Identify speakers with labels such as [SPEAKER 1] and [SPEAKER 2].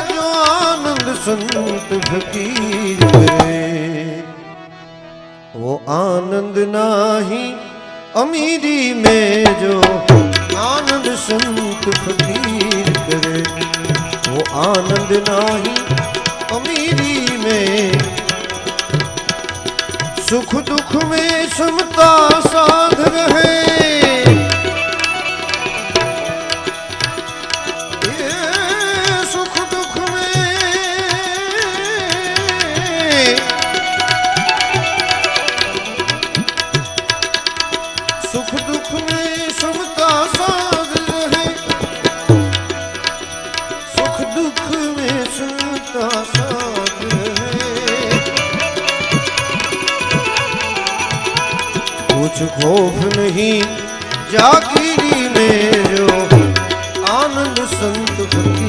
[SPEAKER 1] जो आनंद संत फकीर करे, वो आनंद नाही अमीरी में। जो आनंद संत फकीर करे, वो आनंद नाही अमीरी में। सुख दुख में समता साध रहे, सुख दुख में, सुख दुख में समता साध रहे, सुख दुख में समता साध रहे। कुछ खौफ नहीं जागी